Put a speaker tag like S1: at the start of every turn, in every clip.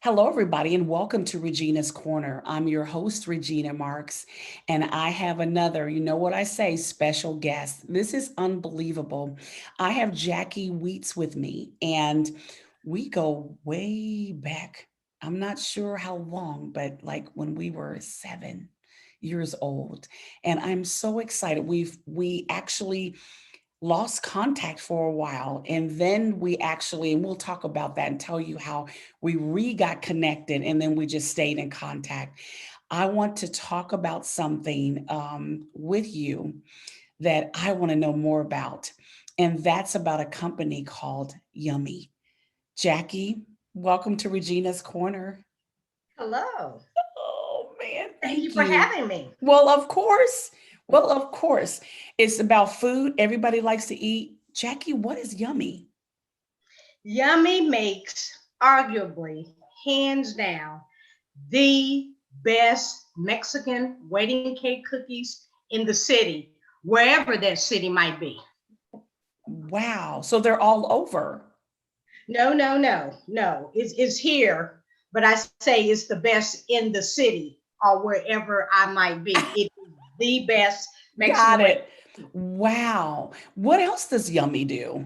S1: Hello, everybody, and welcome to Regina's Corner. I'm your host, Regina Marks, and I have another, you know what I say, special guest. This is unbelievable. I have Jackie Wheats with me, and we go way back. I'm not sure how long, but like when we were 7 years old. And I'm so excited. We actually lost contact for a while, and then we actually, and we'll talk about that and tell you how we got connected, and then we just stayed in contact. I want to talk about something with you that I want to know more about, and that's about a company called Yummy. Jackie, welcome to Regina's Corner.
S2: Hello.
S1: Oh man,
S2: Thank you
S1: thank
S2: for
S1: you.
S2: having me.
S1: Well, of course. Well, of course. It's about food. Everybody likes to eat. Jackie, what is yummy?
S2: Yummy makes arguably, hands down, the best Mexican wedding cake cookies in the city, wherever that city might be.
S1: Wow. So they're all over.
S2: No, no, no, no. It's here, but I say it's the best in the city or wherever I might be. It is the best Mexican
S1: Got
S2: wedding.
S1: it. Wow. What else does yummy do?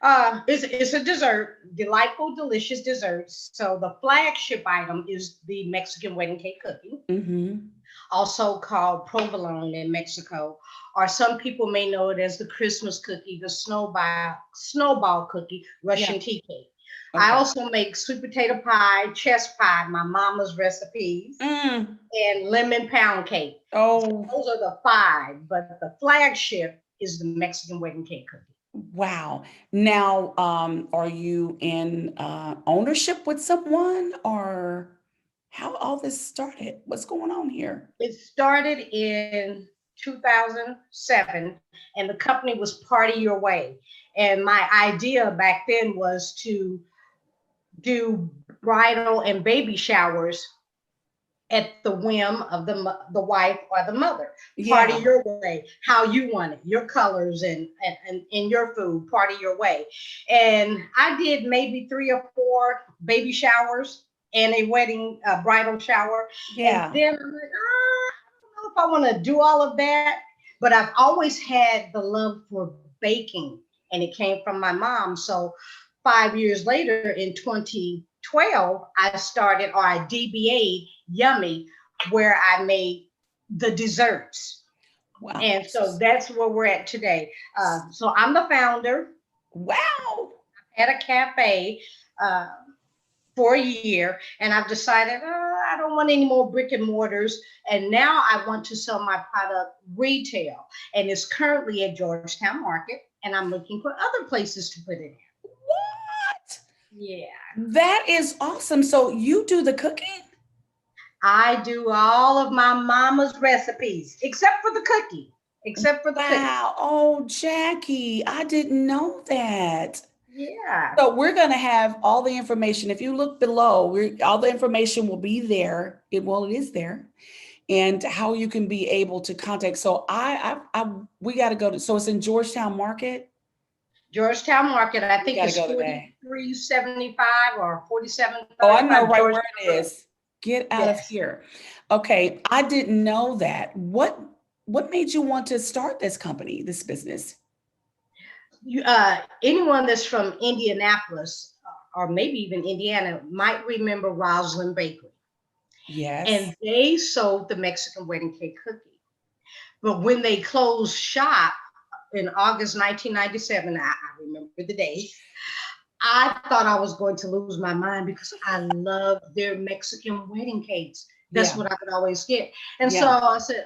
S2: It's a dessert, delightful, delicious desserts. So the flagship item is the Mexican wedding cake cookie,
S1: Mm-hmm.
S2: also called provolone in Mexico, or some people may know it as the Christmas cookie, the snowball cookie, Russian
S1: Yeah.
S2: tea cake. I
S1: Okay.
S2: also make sweet potato pie, chess pie, my mama's recipes,
S1: Mm.
S2: and lemon pound cake.
S1: Oh,
S2: Those are the five, but the flagship is the Mexican wedding cake cookie.
S1: wow. Now, are you in ownership with someone, or how all this started? What's going on here?
S2: It started in 2007, and the company was Party Your Way. And my idea back then was to do bridal and baby showers at the whim of the wife or the mother. Party
S1: Yeah.
S2: your way, how you want it, your colors and in your food. Party your way. And I did maybe three or four baby showers and a wedding bridal shower. And
S1: Yeah.
S2: then I'm like, I don't know if I want to do all of that. But I've always had the love for baking, and it came from my mom. So 5 years later, in 2012, I started, or I DBA'd Yummy, where I made the desserts.
S1: Wow.
S2: And so that's where we're at today. So I'm the founder
S1: Wow.
S2: at a cafe uh, for a year, and I've decided I don't want any more brick and mortars. And now I want to sell my product retail, and it's currently at Georgetown Market, and I'm looking for other places to put it in.
S1: What?
S2: Yeah.
S1: That is awesome. So you do the cooking?
S2: I do all of my mama's recipes, except for the cookie. Except for the cookie.
S1: Wow. Oh, Jackie, I didn't know that.
S2: Yeah.
S1: So we're going to have all the information. If you look below, all the information will be there. It is there, and how you can be able to contact. So we got to go to. So it's in Georgetown Market.
S2: Georgetown Market, I
S1: We
S2: think
S1: got to
S2: it's
S1: go today.
S2: 4375 or
S1: Oh, I
S2: 4735
S1: know right
S2: Georgetown
S1: where it
S2: Road.
S1: is. Get out of
S2: Yes.
S1: here. Okay, I didn't know that. What made you want to start this company, this business?
S2: Anyone that's from Indianapolis or maybe even Indiana might remember Rosalind Bakery.
S1: Yes.
S2: And they sold the Mexican wedding cake cookie. But when they closed shop in August 1997, I remember the day, I thought I was going to lose my mind because I love their Mexican wedding cakes. That's
S1: Yeah.
S2: what I could always get. And so
S1: Yeah.
S2: I said,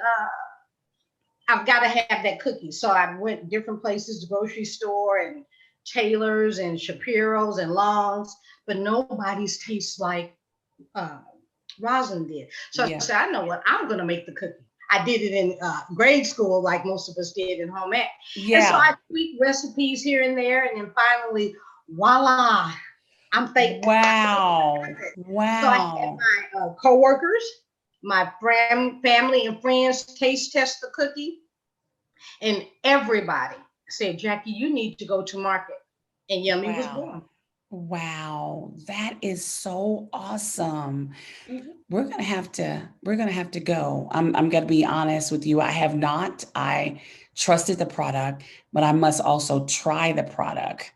S2: I've got to have that cookie. So I went different places, the grocery store and Taylor's and Shapiro's and Long's, but nobody's tastes like uh, Rosalind did. So I said,
S1: Yeah.
S2: I know what, I'm going to make the cookie. I did it in grade school, like most of us did in home ec. And so
S1: Yeah.
S2: I tweaked recipes here and there. And then finally, voila, I'm thankful.
S1: Wow.
S2: So I had
S1: Wow.
S2: my coworkers, my family and friends taste test the cookie, and everybody said, Jackie, you need to go to market. And Yummy was
S1: Wow.
S2: born.
S1: Wow, that is so awesome.
S2: Mhm.
S1: We're gonna have to go. I'm gonna be honest with you. I have not. I trusted the product, but I must also try the product.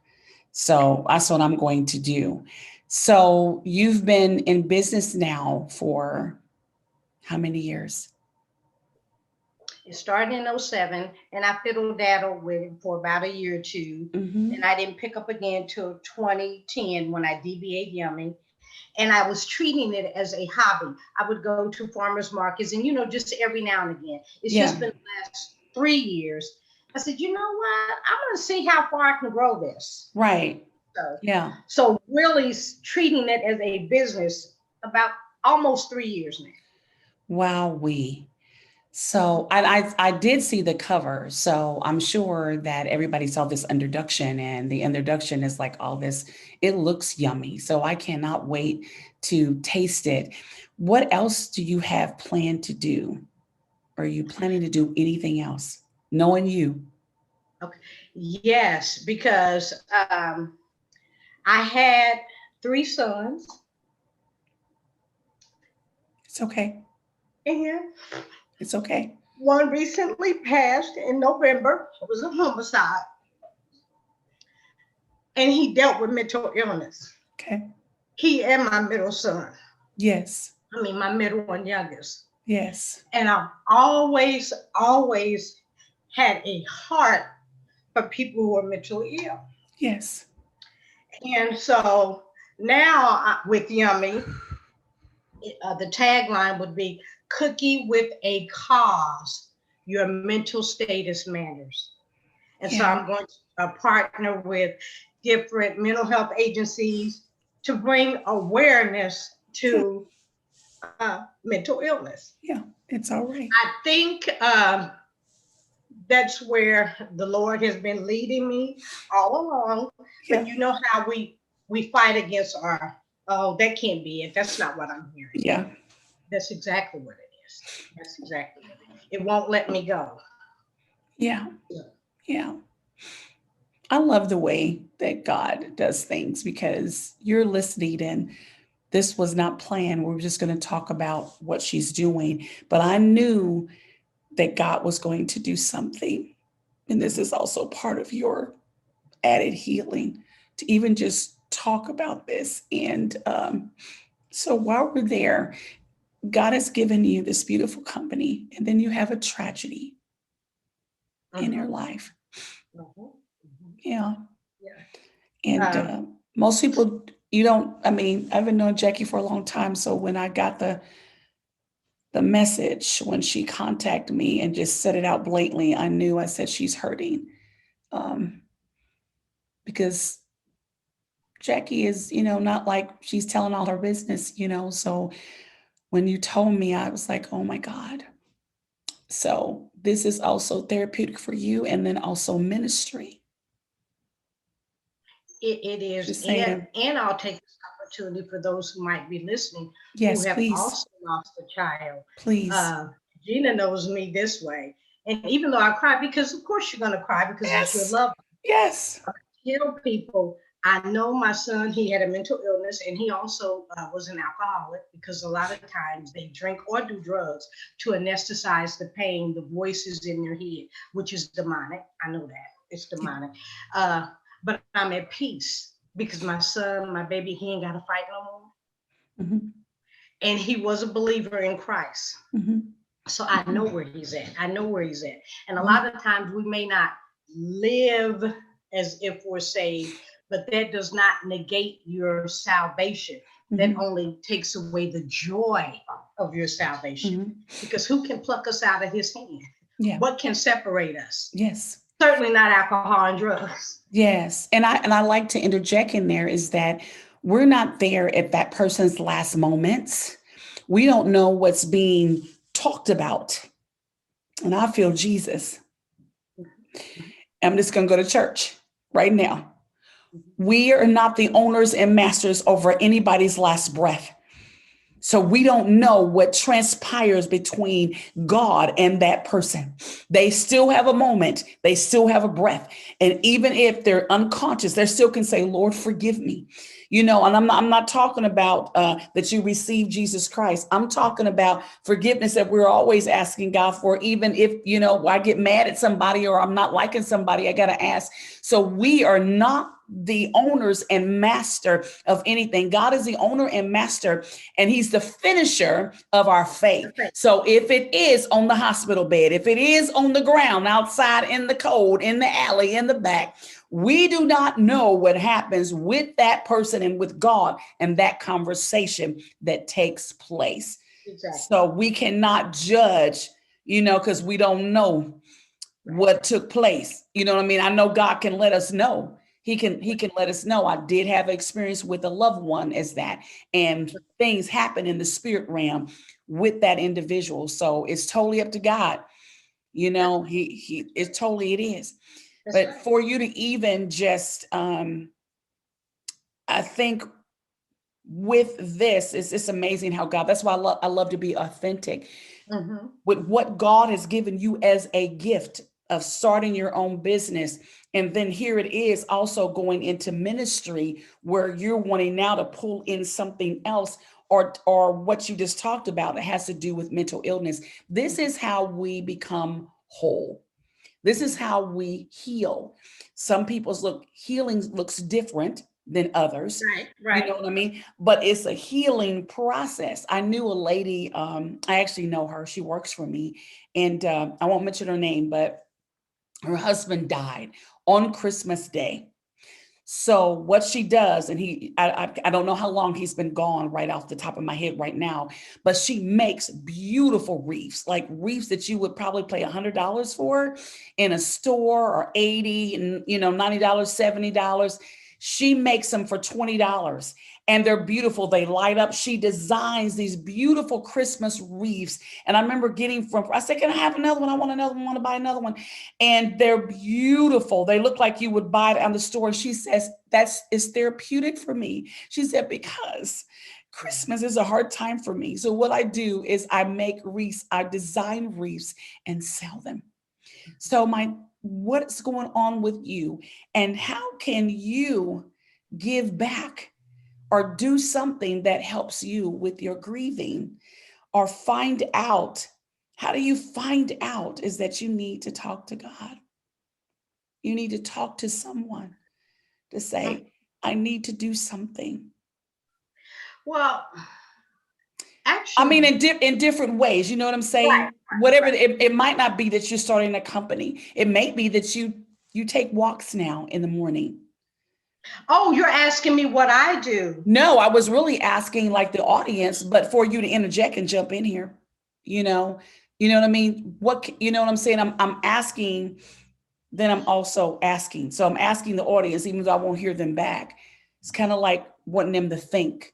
S1: So that's what I'm going to do. So you've been in business now for how many years?
S2: It started in '07, and I fiddle daddled with it for about a year or two. And
S1: Hmm.
S2: I didn't pick up again till 2010 when I DBA'd Yummy. And I was treating it as a hobby. I would go to farmers markets and, just every now and again. It's
S1: Yeah,
S2: just been the last 3 years. I said, you know what? I'm going to see how far I can grow this.
S1: right.
S2: So,
S1: Yeah.
S2: so really treating it as a business about almost 3 years now.
S1: Wow, we. So
S2: Mhm.
S1: I did see the cover, so I'm sure that everybody saw this introduction, and the introduction is like all this. It looks yummy, so I cannot wait to taste it. What else do you have planned to do? Are you planning to do anything else? Knowing you,
S2: Okay. Yes, because I had 3 sons,
S1: it's okay.
S2: and
S1: It's okay.
S2: one recently passed in November. It was a homicide, and he dealt with mental illness.
S1: Okay.
S2: He and my middle son,
S1: Yes.
S2: I mean, my middle and youngest.
S1: Yes.
S2: And I've always had a heart for people who are mentally ill.
S1: Yes.
S2: And so now with Yummy, the tagline would be cookie with a cause. Your mental status matters. And so
S1: Yeah.
S2: I'm going to partner with different mental health agencies to bring awareness
S1: Yeah.
S2: to mental illness.
S1: Yeah. It's all right.
S2: I think that's where the Lord has been leading me all along. But
S1: Yeah.
S2: you know how we fight against our, oh, that can't be it. That's not what I'm hearing.
S1: Yeah.
S2: That's exactly what it is. That's exactly what it is. It won't let me go.
S1: Yeah.
S2: Yeah.
S1: Yeah. I love the way that God does things because you're listening, and this was not planned. We were just going to talk about what she's doing, but I knew that God was going to do something. And this is also part of your added healing to even just talk about this. And so while we're there, God has given you this beautiful company, and then you have a tragedy in your
S2: Mhm,
S1: life.
S2: mhm, mhm.
S1: Yeah.
S2: Yeah.
S1: And
S2: Um,
S1: most people, you don't, I mean, I've been knowing Jackie for a long time. So when I got the message, when she contacted me and just said it out blatantly, I knew. I said, she's hurting. Um, because Jackie is, not like she's telling all her business. So when you told me, I was like, oh my God. So this is also therapeutic for you, and then also ministry.
S2: it is,
S1: Just
S2: and
S1: saying,
S2: I'll take this opportunity for those who might be listening who
S1: yes,
S2: have
S1: please,
S2: also lost a child.
S1: please.
S2: Uh, Gina knows me this way, and even though I cry, because of course you're going to cry because it's your
S1: Yes,
S2: love.
S1: yes.
S2: Tell people, I know my son, he had a mental illness, and he also was an alcoholic, because a lot of times they drink or do drugs to anesthetize the pain, the voices in their head, which is demonic. I know that it's
S1: Yeah.
S2: demonic. Uh, but I'm at peace because my son, my baby, he ain't got to fight no more.
S1: Mhm,
S2: And he was a believer in Christ.
S1: mhm,
S2: So I know
S1: mhm,
S2: where he's at. I know where he's at. And a
S1: mhm.
S2: lot of times we may not live as if we're saved, but that does not negate your salvation. That
S1: Mhm,
S2: only takes away the joy of your salvation.
S1: mhm.
S2: Because who can pluck us out of his hand?
S1: Yeah.
S2: What can separate us?
S1: Yes.
S2: Certainly not alcohol and drugs.
S1: Yes. And I like to interject in there is that we're not there at that person's last moments. We don't know what's being talked about. And I feel Jesus. I'm just going to go to church right now. We are not the owners and masters over anybody's last breath. So we don't know what transpires between God and that person. They still have a moment. They still have a breath. And even if they're unconscious, they still can say, Lord, forgive me. And I'm not talking about that you receive Jesus Christ. I'm talking about forgiveness that we're always asking God for, even if, I get mad at somebody or I'm not liking somebody, I got to ask. So we are not the owners and master of anything. God is the owner and master, and he's the finisher of our faith. So if it is on the hospital bed, if it is on the ground, outside in the cold, in the alley, in the back, we do not know what happens with that person and with God and that conversation that takes place. Exactly. So we cannot judge, because we don't know what took place. You know what I mean? I know God can let us know. He can let us know. I did have experience with a loved one as that, and things happen in the spirit realm with that individual. So it's totally up to God. It's totally, it is. That's but right. For you to even just, I think with this, it's amazing how God, that's why I love to be authentic with what God has given you as a gift of starting your own business. And then here it is also going into ministry where you're wanting now to pull in something else or what you just talked about. It has to do with mental illness. This is how we become whole. This is how we heal. Some people's healing looks different than others. Right. You know what I mean? But it's a healing process. I knew a lady, I actually know her. She works for me, and I won't mention her name, but her husband died on Christmas Day. So what she does, and I don't know how long he's been gone right off the top of my head right now, but she makes beautiful wreaths, like wreaths that you would probably pay $100 for in a store, or $80 and $90, $70. She makes them for $20, and they're beautiful. They light up. She designs these beautiful Christmas wreaths. And I remember I said, can I have another one? I want another one. I want to buy another one. And they're beautiful. They look like you would buy it at the store. And she says, it's therapeutic for me. She said, because Christmas is a hard time for me. So what I do is I make wreaths, I design wreaths and sell them. So what's going on with you, and how can you give back or do something that helps you with your grieving, or find out? How do you find out is that you need to talk to God. You need to talk to someone to say, I need to do something.
S2: Well, actually,
S1: I mean, in different ways, you know what I'm saying? Right. Whatever, right. It might not be that you're starting a company. It may be that you take walks now in the morning.
S2: Oh, you're asking me what I do?
S1: No, I was really asking like the audience, but for you to interject and jump in here, you know what I mean? You know what I'm saying? I'm asking, then I'm also asking. So I'm asking the audience, even though I won't hear them back. It's kind of like wanting them to think,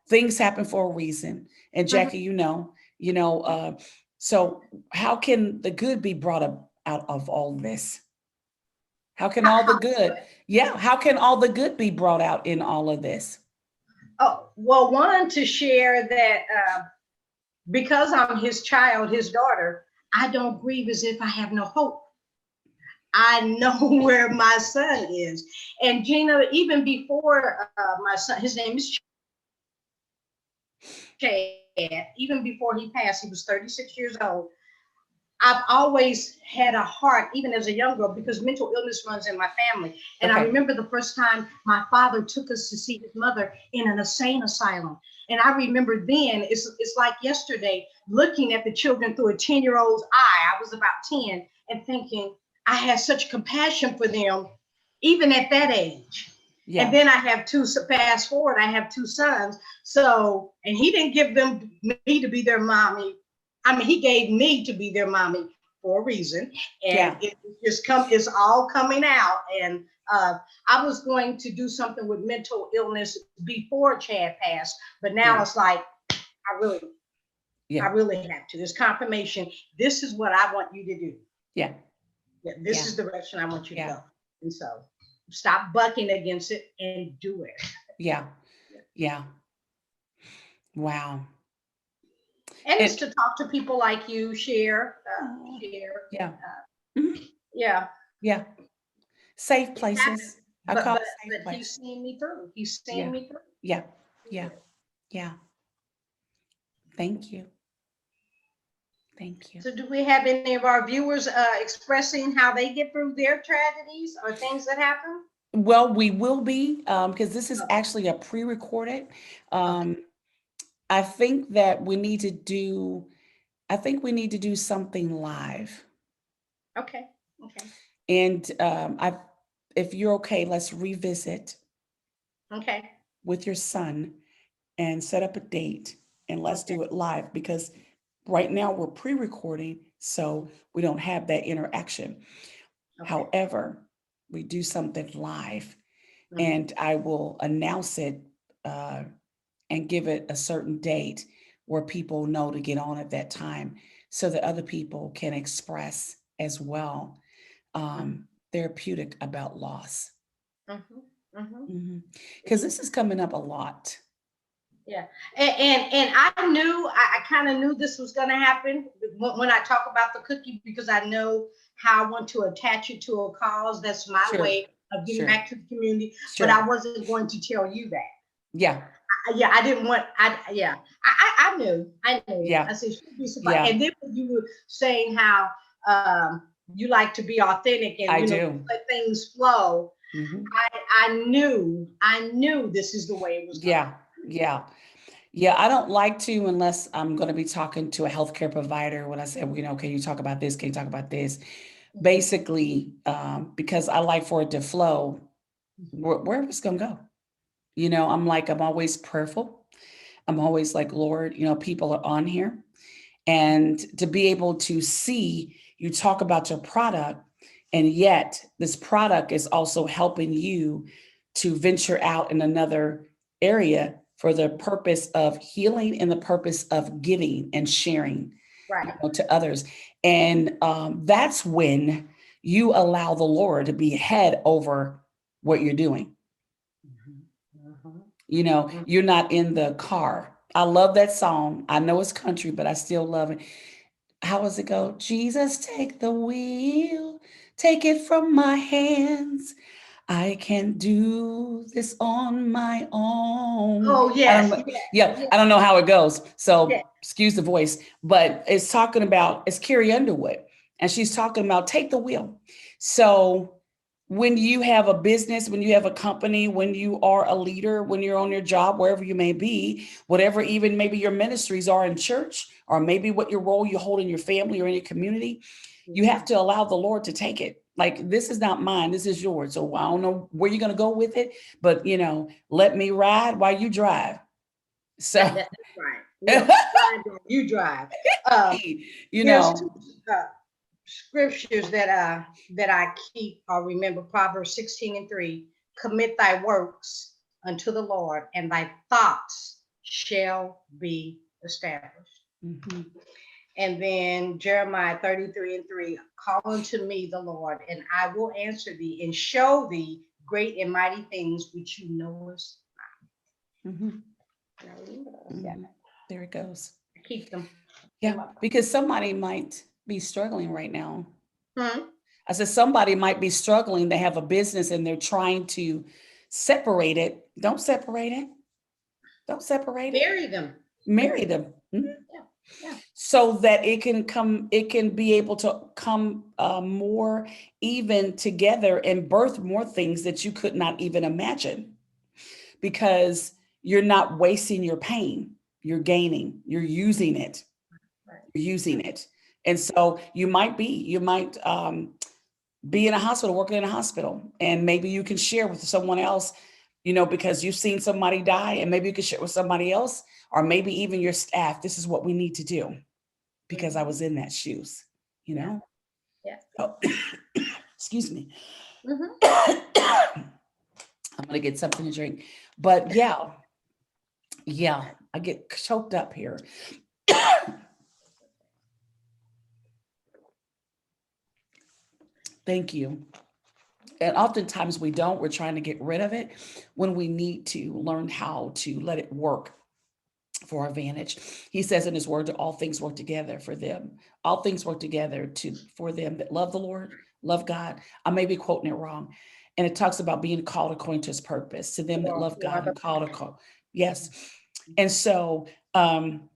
S1: things happen for a reason. And Jackie, so how can the good be brought out of all this? How can all the good? Yeah. How can all the good be brought out in all of this?
S2: Oh, well, one, to share that because I'm his child, his daughter, I don't grieve as if I have no hope. I know where my son is. And Gina, even before my son, his name is Chad, even before he passed, he was 36 years old. I've always had a heart, even as a young girl, because mental illness runs in my family. And I remember the first time my father took us to see his mother in an insane asylum. And I remember then, it's like yesterday, looking at the children through a 10-year-old's eye. I was about 10, and thinking, I had such compassion for them, even at that age. Yeah. And then I have fast forward, I have two sons. So, and he didn't give them me to be their mommy. I mean, he gave me to be their mommy for a reason. And it's all coming out. And I was going to do something with mental illness before Chad passed, but now it's like, I really have to. There's confirmation. This is what I want you to do. Yeah. This is the direction I want you to go. And so stop bucking against it and do it. Yeah.
S1: Wow.
S2: And it's
S1: And
S2: to talk to people like you,
S1: oh,
S2: share.
S1: yeah.
S2: Uh,
S1: Mhm.
S2: yeah,
S1: Yeah. Safe
S2: it happened.
S1: places. I call it safe
S2: But he's
S1: place.
S2: seen me through. He's seen
S1: Yeah.
S2: me through.
S1: Yeah.
S2: He
S1: Yeah.
S2: did.
S1: Yeah. Thank you. Thank you.
S2: So, do we have any of our viewers expressing how they get through their tragedies or things that happen?
S1: Well, we will be, because this is
S2: Oh,
S1: actually a pre-recorded.
S2: okay.
S1: Um, I think that we need to do, I think we need to do something live.
S2: Okay. Okay.
S1: And if you're okay, let's revisit
S2: Okay.
S1: with your son and set up a date and let's
S2: Okay.
S1: do it live because right now we're pre-recording, so we don't have that interaction.
S2: Okay.
S1: However, we do something live
S2: Mm-hmm.
S1: and I will announce it uh, and give it a certain date where people know to get on at that time so that other people can express as well therapeutic about loss.
S2: Mm-hmm. Mm-hmm.
S1: Because this is coming up a lot.
S2: Yeah, and I knew I kind of knew this was going to happen when I talk about the cookie because I know how I want to attach it to a cause. That's my
S1: Sure,
S2: way of getting
S1: sure,
S2: back to the community. But
S1: sure.
S2: I wasn't going to tell you that.
S1: Yeah,
S2: Yeah, I didn't want. I knew. I knew. I
S1: yeah,
S2: said she'd be surprised.
S1: yeah,
S2: And then when you were saying how you like to be authentic and
S1: I do.
S2: let things flow,
S1: Hmm.
S2: I knew this is the way it was going.
S1: Yeah, yeah. Yeah, I don't like to unless I'm going to be talking to a healthcare provider when I say, well, can you talk about this? Can you talk about this?
S2: Mhm.
S1: Basically, because I like for it to flow where it's going to go. I'm always prayerful. I'm always like, Lord, people are on here. And to be able to see you talk about your product, and yet this product is also helping you to venture out in another area for the purpose of healing and the purpose of giving and sharing
S2: Right.
S1: to others. And that's when you allow the Lord to be head over what you're doing.
S2: Mhm. Mhm.
S1: You're not in the car. I love that song. I know it's country, but I still love it. How does it go? Jesus, take the wheel, take it from my hands. I can't do this on my own.
S2: Oh
S1: I don't
S2: yes,
S1: know.
S2: yes,
S1: Yeah,
S2: yes,
S1: I don't know how it goes.
S2: yes.
S1: So excuse the voice, but it's Carrie Underwood, and she's talking about take the wheel. So when you have a business, when you have a company, when you are a leader, when you're on your job, wherever you may be, whatever even maybe your ministries are in church, or maybe what your role you hold in your family or in your community, you have
S2: Mhm.
S1: to allow the Lord to take it. Like, this is not mine, this is yours. So I don't know where you're going to go with it, but let me ride while you drive. So,
S2: That's right. Yeah, ride, girl, you drive. Um,
S1: you
S2: there's two
S1: know,
S2: uh, scriptures that I keep or remember. Proverbs 16:3. Commit thy works unto the Lord, and thy thoughts shall be established.
S1: mhm.
S2: And then Jeremiah 33:3, call unto me the Lord, and I will answer thee and show thee great and mighty things which you knowest.
S1: Mhm,
S2: Yeah,
S1: mhm. There it goes.
S2: keep them in
S1: Yeah,
S2: my
S1: because somebody might be struggling right now.
S2: hmm?
S1: I said somebody might be struggling. They have a business and they're trying to separate it. Don't separate it. Don't separate it.
S2: Bury them.
S1: Marry
S2: Bury them.
S1: them. Mhm.
S2: Yeah, yeah.
S1: So that it can be able to come more even together and birth more things that you could not even imagine because you're not wasting your pain. You're gaining, you're using it,
S2: Right.
S1: you're using it. And so you might be in a hospital, working in a hospital, and maybe you can share with someone else, because you've seen somebody die, and maybe you can share with somebody else, or maybe even your staff. This is what we need to do because I
S2: Mm-hmm.
S1: was in that shoes, you
S2: Yeah,
S1: know?
S2: yeah.
S1: Oh, excuse me.
S2: Mm-hmm.
S1: I'm gonna get something to drink. But yeah, yeah, I get choked up here. Thank you. And oftentimes we don't, we're trying to get rid of it when we need to learn how to let it work for our advantage. He says in his word that all things work together for them. All things work together for them that love the Lord, love God. I may be quoting it wrong. And it talks about being called according to his purpose, to them that love
S2: You are
S1: God
S2: the
S1: and called a call. Yes. And so in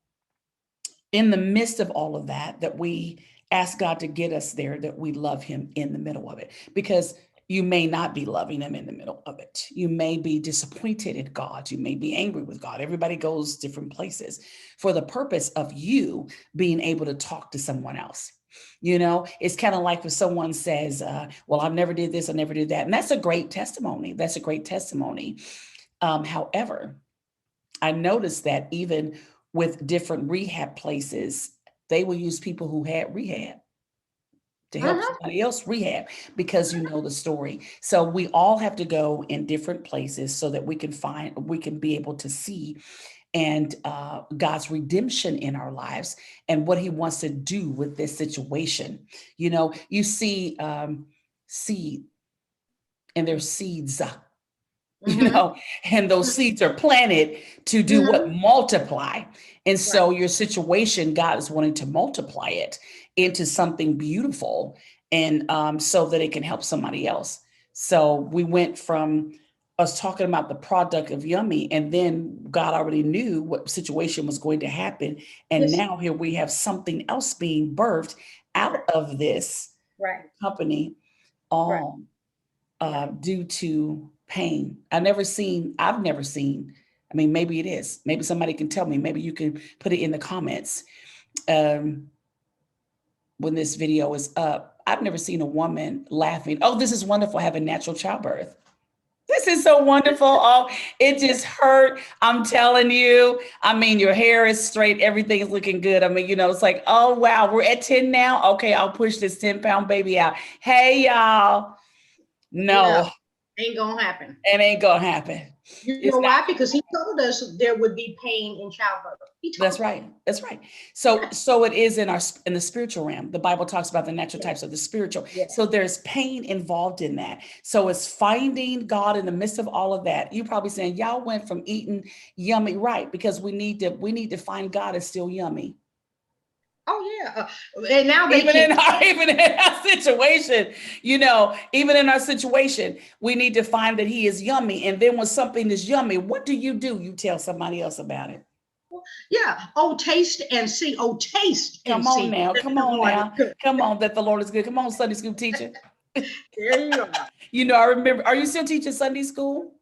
S1: the midst of all of that, that we ask God to get us there, that we love him in the middle of it, because you may not be loving him in the middle of it. You may be disappointed in God. You may be angry with God. Everybody goes different places for the purpose of you being able to talk to someone else. You know, it's kind of like when someone says, well, I never did this, I never did that. And that's a great testimony. That's a great testimony. However, I noticed that even with different rehab places, they will use people who had rehab to help somebody else rehab because you know the story. So we all have to go in different places so that we can be able to see and God's redemption in our lives and what he wants to do with this situation. You know, you see seed and there's seeds, you know, and those seeds are planted to do what? Multiply. And so your situation, God is wanting to multiply it into something beautiful and so that it can help somebody else. So we went from us talking about the product of Yummy, and then God already knew what situation was going to happen. And now here we have something else being birthed out of this company, all due to pain. I've never seen, I mean, maybe it is, maybe somebody can tell me, maybe you can put it in the comments when this video is up. I've never seen a woman laughing. Oh, this is wonderful, having natural childbirth. This is so wonderful. Oh, it just hurt. I'm telling you. I mean, your hair is straight. Everything is looking good. I mean, you know, it's like, oh, wow, we're at 10 now. Okay, I'll push this 10-pound baby out. Hey, y'all. No,
S2: ain't gonna happen.
S1: It ain't gonna happen.
S2: You know why? Because he told us there would be pain in childbirth.
S1: That's right. That's right. So it is in the spiritual realm. The Bible talks about the natural types of the spiritual. So there's pain involved in that. So it's finding God in the midst of all of that. You probably saying, y'all went from eating yummy, right? Because we need to find God is still yummy.
S2: Oh yeah, and now they
S1: even in our situation, you know, even in our situation, we need to find that he is yummy. And then when something is yummy, what do? You tell somebody else about it.
S2: Yeah. Oh, taste and see. Oh, taste.
S1: Come on now. Come on now. Come on, that the Lord is good. Come on, Sunday school teacher.
S2: There you are.
S1: You know, I remember. Are you still teaching Sunday school?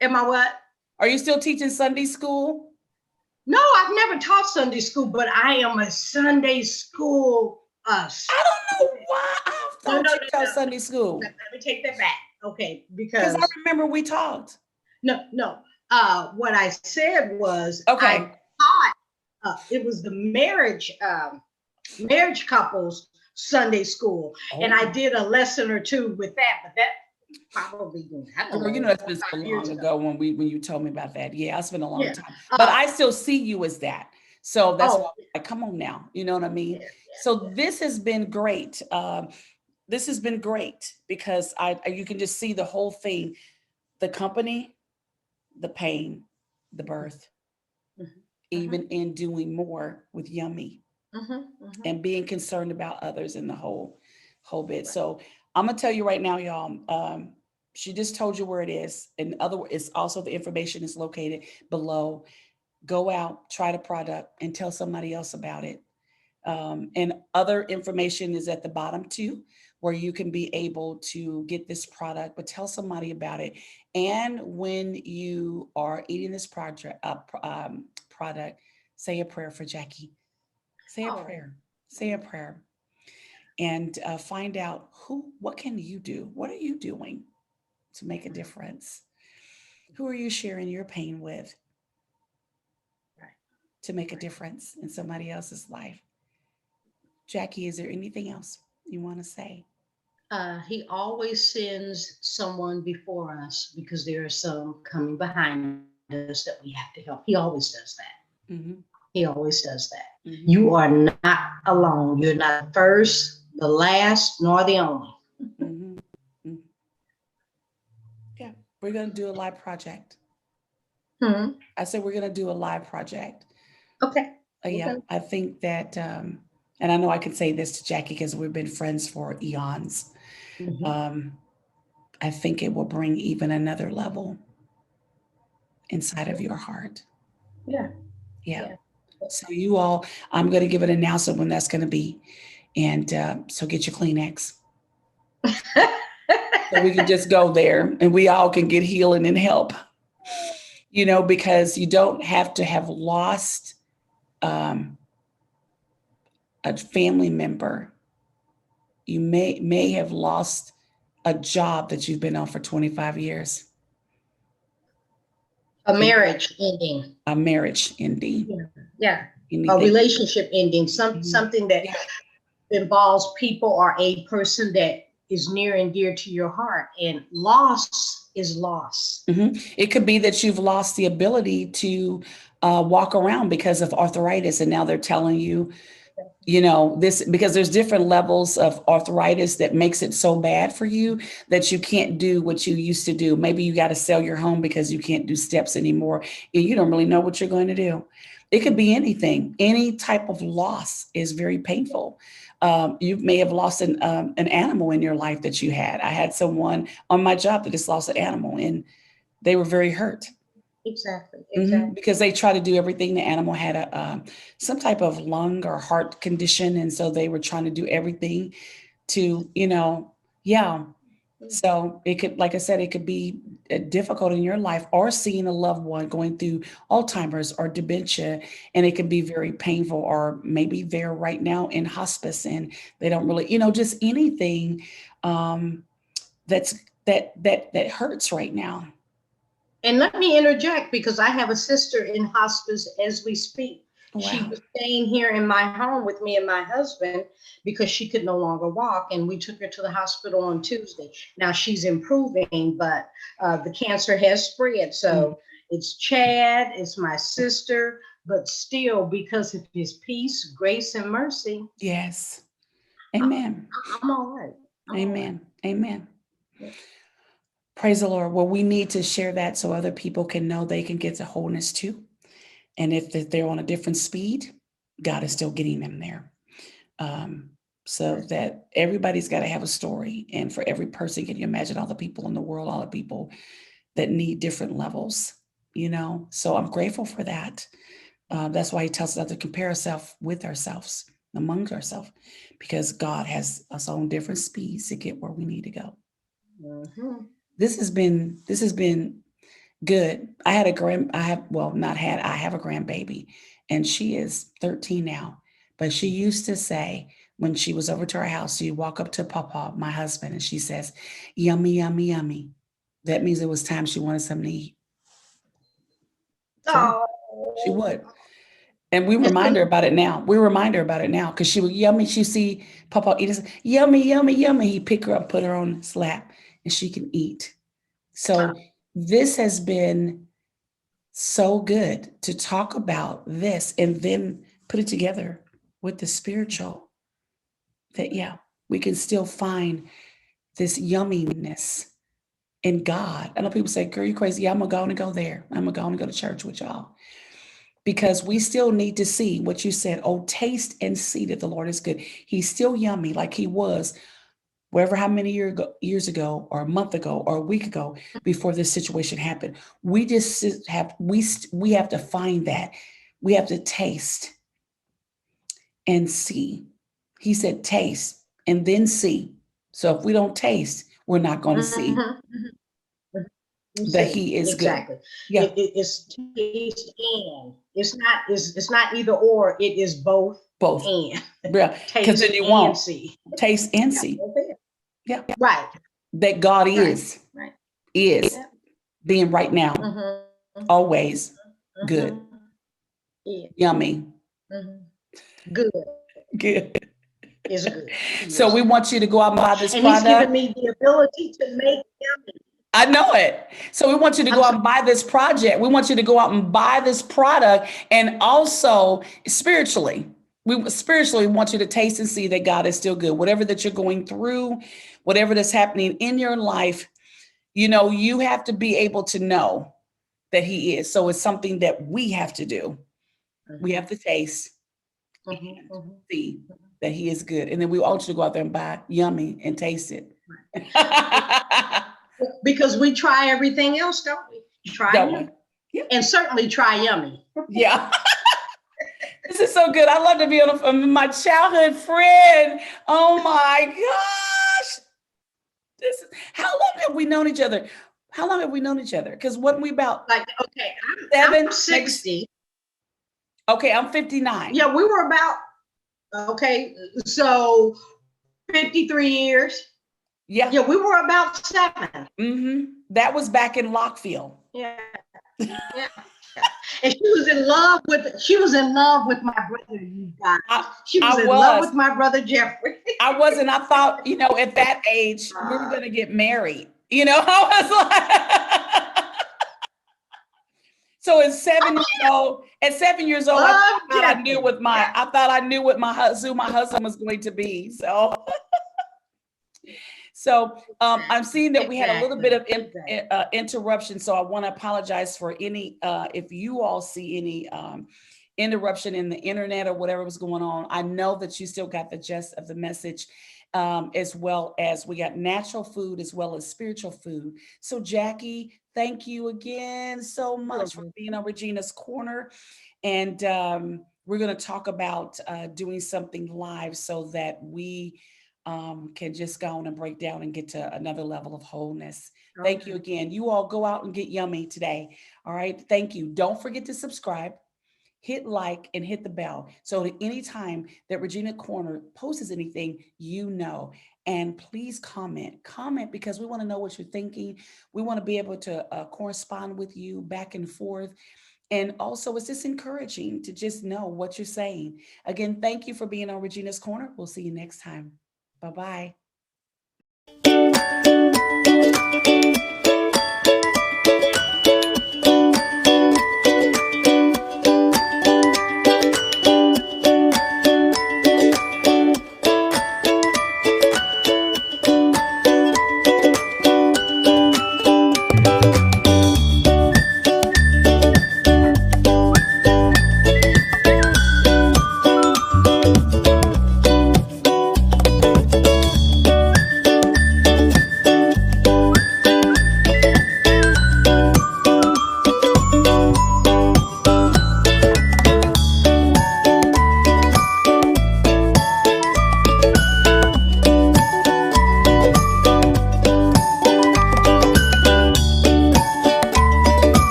S2: Am I what?
S1: Are you still teaching Sunday school?
S2: No, I've never taught Sunday school, but I am a Sunday school us.
S1: I don't know why I thought you taught Sunday school.
S2: Let me take that back. Okay, because
S1: I remember we talked.
S2: No. What I said was
S1: I
S2: taught. It was the marriage couples Sunday school, and I did a lesson or two with that. But that probably
S1: you know, that's been so long ago when you told me about that. Yeah, it's been a long time. But I still see you as that. So that's why I'm like, come on now. You know what I mean? So this has been great. This has been great because you can just see the whole thing, the company, the pain, the birth, even in doing more with Yummy and being concerned about others in the whole bit. So I'm gonna tell you right now, y'all, she just told you where it is. In other words, it's also the information is located below. Go out, try the product and tell somebody else about it. And other information is at the bottom too, where you can be able to get this product, but tell somebody about it. And when you are eating this product, say a prayer for Jackie. Say a prayer. Say a prayer. And find out what can you do? What are you doing to make a difference? Who are you sharing your pain with to make a difference in somebody else's life? Jackie, is there anything else you want to say?
S2: He always sends someone before us because there are some coming behind us that we have to help. He always does that. He always does that. You are not alone. You're not the first, the last, nor the only.
S1: Yeah, we're going to do a live project.
S2: Hmm.
S1: I said, we're going to do a live project.
S2: Okay.
S1: Yeah,
S2: Okay.
S1: I think that, and I know I can say this to Jackie because we've been friends for eons.
S2: Mhm.
S1: Um, I think it will bring even another level inside of your heart.
S2: Yeah.
S1: Yeah.
S2: Yeah.
S1: So you all, I'm going to give an announcement when that's going to be. And so get your Kleenex. So we can just go there and we all can get healing and help, because you don't have to have lost um, a family member. You may have lost a job that you've been on for 25 years.
S2: A
S1: And
S2: marriage ending.
S1: a marriage ending.
S2: Yeah. Yeah. A
S1: Anything.
S2: relationship ending.
S1: Mhm.
S2: Something that
S1: Yeah.
S2: involves people or a person that is near and dear to your heart. And loss is loss.
S1: It could be that you've lost the ability to walk around because of arthritis, and now they're telling you, this, because there's different levels of arthritis that makes it so bad for you that you can't do what you used to do. Maybe you got to sell your home because you can't do steps anymore, and you don't really know what you're going to do. It could be anything. Any type of loss is very painful. You may have lost an animal in your life that you had. I had someone on my job that just lost an animal, and they were very hurt.
S2: Exactly. Exactly.
S1: Because they try to do everything. The animal had some type of lung or heart condition, and so they were trying to do everything to, yeah. So it could, like I said, it could be difficult in your life, or seeing a loved one going through Alzheimer's or dementia, and it can be very painful. Or maybe they're right now in hospice and they don't really, just anything um, that's that hurts right now.
S2: And let me interject because I have a sister in hospice as we speak. She
S1: Wow.
S2: was staying here in my home with me and my husband because she could no longer walk. And we took her to the hospital on Tuesday. Now she's improving, but the cancer has spread.
S1: Mm.
S2: So it's Chad, it's my sister, but still, because of his peace, grace, and mercy,
S1: Yes.
S2: I,
S1: Amen.
S2: I'm all right. I'm all right.
S1: Amen. Amen.
S2: Yeah.
S1: Praise the Lord. Well, we need to share that so other people can know they can get to wholeness too. And if they're on a different speed, God is still getting them there. Um, so that everybody's got to have a story. And for every person, can you imagine all the people in the world, all the people that need different levels, So I'm grateful for that. That's why he tells us not to compare ourselves with ourselves, among ourselves, because God has us on different speeds to get where we need to go.
S2: Mhm.
S1: This has been good. I have a grandbaby, and she is 13 now. But she used to say, when she was over to our house, she'd walk up to Papa, my husband, and she says, "Yummy, yummy, yummy." That means it was time she wanted something to eat. True. She
S2: Oh.
S1: would. And we remind her about it now. We remind her about it now because she would yummy. She see Papa eat it. Yummy, yummy, yummy. He pick her up, put her on his lap, and she can eat. So this has been so good to talk about this and then put it together with the spiritual, that we can still find this yumminess in God. I know people say, "Girl, you crazy." Yeah, I'm gonna go there. I'm gonna go to church with y'all, because we still need to see what you said. Oh, taste and see that the Lord is good. He's still yummy like he was wherever, how many years ago, or a month ago, or a week ago, before this situation happened. We just we have to find that. We have to taste and see. He said, taste and then see. So if we don't taste, we're not going to see
S2: Mhm. You
S1: that
S2: see,
S1: he is good.
S2: exactly.
S1: Yeah,
S2: It's taste and it's not either or. It is both
S1: both.
S2: and
S1: Yeah, because then
S2: taste
S1: you
S2: and
S1: won't
S2: see.
S1: taste and
S2: Yeah,
S1: see.
S2: both and.
S1: Yeah,
S2: Right,
S1: that God
S2: right,
S1: is
S2: right.
S1: is
S2: Yeah.
S1: being right now,
S2: Mm-hmm.
S1: always good,
S2: Mm-hmm. Yeah.
S1: yummy,
S2: Mm-hmm. Good
S1: good.
S2: is good. He
S1: So
S2: is
S1: we
S2: good.
S1: want you to go out and buy this
S2: And he's given
S1: product.
S2: me the ability to make yummy.
S1: I know it. So we want you to
S2: I'm
S1: go out
S2: sorry.
S1: and buy this project. We want you to go out and buy this product, and also spiritually. We spiritually want you to taste and see that God is still good. Whatever that you're going through, whatever that's happening in your life, you have to be able to know that he is. So it's something that we have to do. We have to taste
S2: Mhm,
S1: and
S2: mhm.
S1: see that he is good. And then we want you to go out there and buy yummy and taste it.
S2: Because we try everything else, don't we? Try
S1: Don't
S2: new
S1: we? Yeah.
S2: and certainly try yummy.
S1: Yeah. This is so good. I love to be on my childhood friend. Oh my gosh. How long have we known each other? How long have we known each other? Because wasn't we about
S2: Like, okay,
S1: seven,
S2: I'm
S1: maybe?
S2: 60.
S1: Okay, I'm 59.
S2: Yeah, we were about, okay, so 53 years.
S1: Yeah.
S2: Yeah, we were about 7.
S1: That was back in Lockfield.
S2: Yeah, yeah. And she was in love with my brother, you guys. She was
S1: I
S2: in love with my brother Jeffrey.
S1: I wasn't. I thought, at that age, we were going to get married. I was like, so at 7 years old, I thought I knew what my husband was going to be. So I'm seeing that we had a little bit of interruption. So I want to apologize for any, if you all see any interruption in the internet or whatever was going on. I know that you still got the gist of the message, as well as we got natural food as well as spiritual food. So Jackie, thank you again so much for being on Regina's Corner. And we're going to talk about doing something live so that we can just go on and break down and get to another level of wholeness. Thank you again. You all go out and get yummy today. All right. Thank you. Don't forget to subscribe, hit like, and hit the bell. So that anytime that Regina Corner posts anything, and please comment because we want to know what you're thinking. We want to be able to correspond with you back and forth. And also, it's just encouraging to just know what you're saying. Again, thank you for being on Regina's Corner. We'll see you next time. Bye-bye.